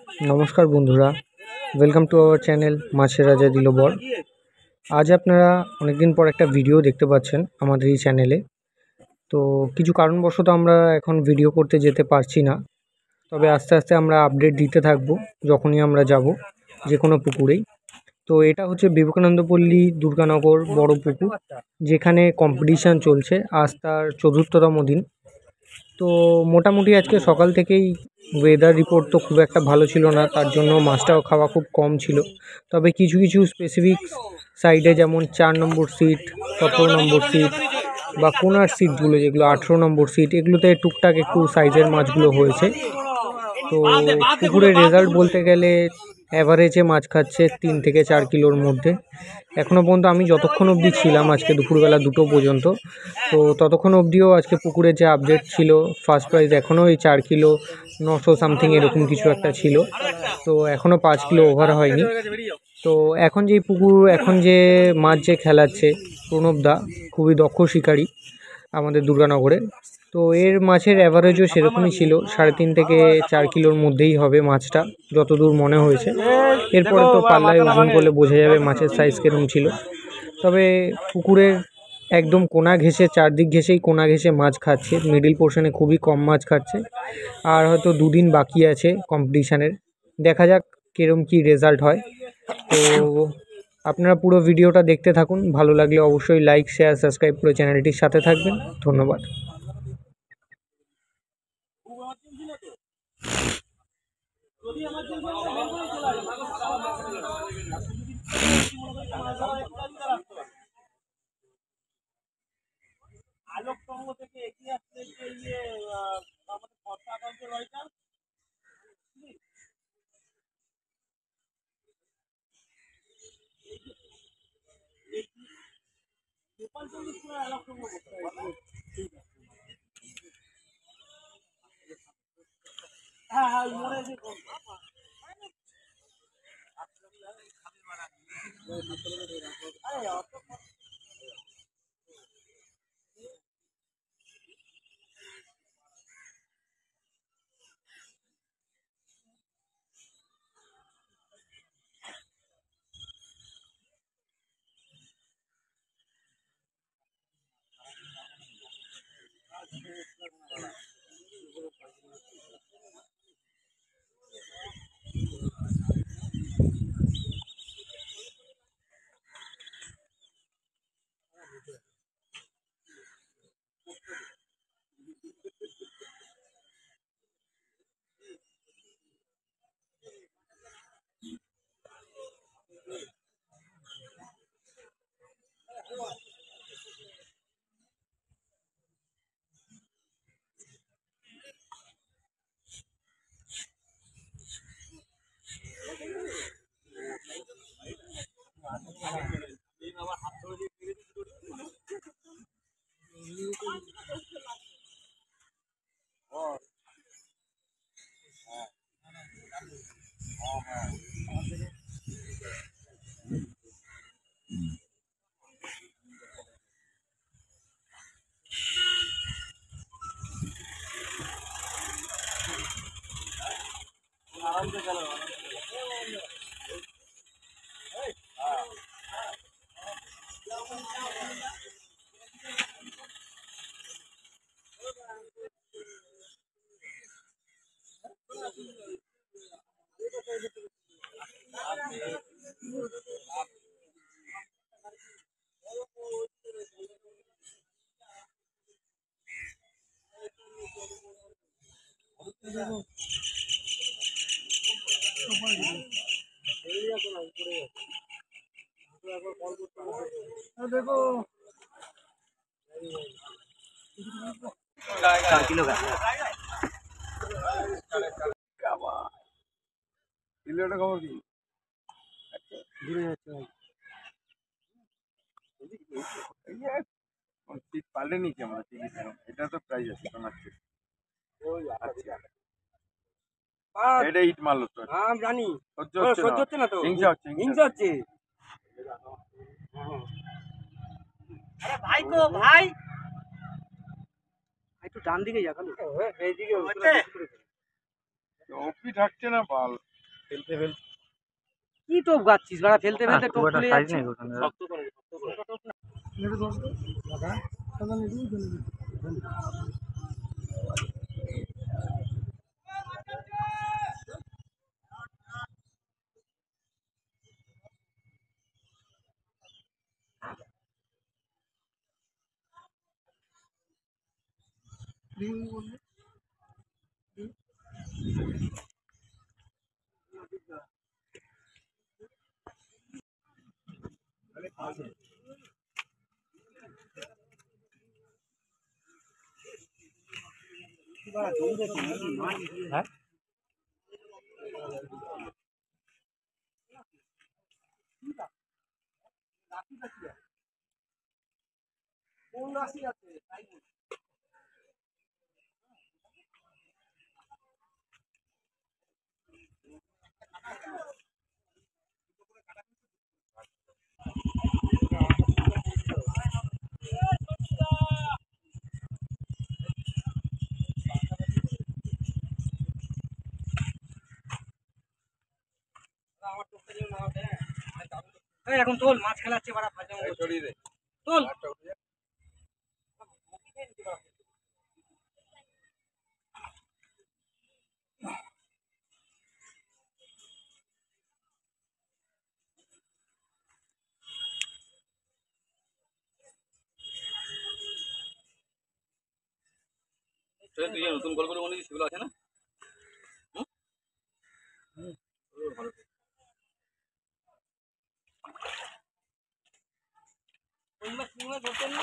নমস্কার বন্ধুরা, welcome to our channel মাছের রাজা দিলবর। আজ আপনারা অনেকদিন পর একটা ভিডিও দেখতে পাচ্ছেন আমাদের এই চ্যানেলে। তো কিছু কারণবশত আমরা এখন ভিডিও করতে যেতে পারছি না, তবে আস্তে আস্তে আমরা আপডেট দিতে থাকবো যখনই আমরা যাব যে কোনো পুকুরেই। তো এটা হচ্ছে বিবেকানন্দ পল্লী দুর্গানগর বড় পুকুর, যেখানে কম্পিটিশান চলছে। আজ তার ৪র্থতম দিন। তো মোটামুটি আজকে সকাল থেকেই ওয়েদার রিপোর্ট তো খুব একটা ভালো ছিল না, তার জন্য মাছটাও খাওয়া খুব কম ছিল। তবে কিছু কিছু স্পেসিফিক সাইডে, যেমন ৪ নম্বর সিট, ১৭ নম্বর সিট বা কোনার সিটগুলো যেগুলো ১৮ নম্বর সিট, এগুলোতে টুকটাক একটু সাইজের মাছগুলো হয়েছে। তো পুকুরের রেজাল্ট বলতে গেলে অ্যাভারেজে মাছ খাচ্ছে ৩ থেকে ৪ কিলোর মধ্যে। এখনও পর্যন্ত আমি যতক্ষণ অবধি ছিলাম আজকে দুপুরবেলা 2টো পর্যন্ত, তো ততক্ষণ অবধিও আজকে পুকুরের যে আপডেট ছিল, ফার্স্ট প্রাইজ এখনও এই 4 কিলো 900 সামথিং এরকম কিছু একটা ছিল। তো এখনও 5 কিলো ওভার হয়নি। তো এখন যে মাছ যে খেলাচ্ছে প্রণবদা, খুবই দক্ষ শিকারী আমাদের দুর্গানগরে। তো এর মাছের অ্যাভারেজও সেরকমই ছিল, 3.5 থেকে 4 কিলোর মধ্যেই হবে মাছটা, যতদূর মনে হয়েছে। এরপরে তো পাল্লায় ওজন করলে বোঝা যাবে মাছের সাইজ কীরকম ছিল। তবে পুকুরের একদম কোনা ঘেঁষে, চারদিক ঘেঁষেই কোনা ঘেঁষে মাছ খাচ্ছে, মিডিল পোর্শনে খুবই কম মাছ খাচ্ছে। আর হয়তো 2 দিন বাকি আছে কম্পিটিশানের, দেখা যাক কীরকম কী রেজাল্ট হয়। তো আপনারা পুরো ভিডিওটা দেখতে থাকুন, ভালো লাগলে অবশ্যই লাইক, শেয়ার, সাবস্ক্রাইব করে চ্যানেলটির সাথে থাকবেন। ধন্যবাদ। আলোকতঙ্গ থেকে এগিয়ে আসছে যে আমাদের খরচা আকাঙ্ক্ষা রয়েছে। হ্যাঁ হ্যাঁ মনে আরামসে গেল। देखो 4 किलो का কিলোটা খবর কি? ঘুরে যাচ্ছে ভাই, সিট পাল্টে নিচ্ছি আমরা, এটা তো প্রাইস আছে তোমার। এটা ইট মারলো তো, হ্যাঁ জানি, সহ্য হচ্ছে না তো, হিংসা হচ্ছে। আরে ভাই তো ভাই একটু ডান দিকে যা, কালু এইদিকে ওপি থাকছে না বাল। কি টোপ গাচ্ছিস বাড়া, ফেলতে ফেলতে টোপ খুলে যাচ্ছে। হ্যাঁ এই এখন তোল, মাছ খেলাচ্ছে বাড়া, তোল। তুই নতুন গল্পগুলো মনে সেগুলো আছে না? ভালো ধরতেন না,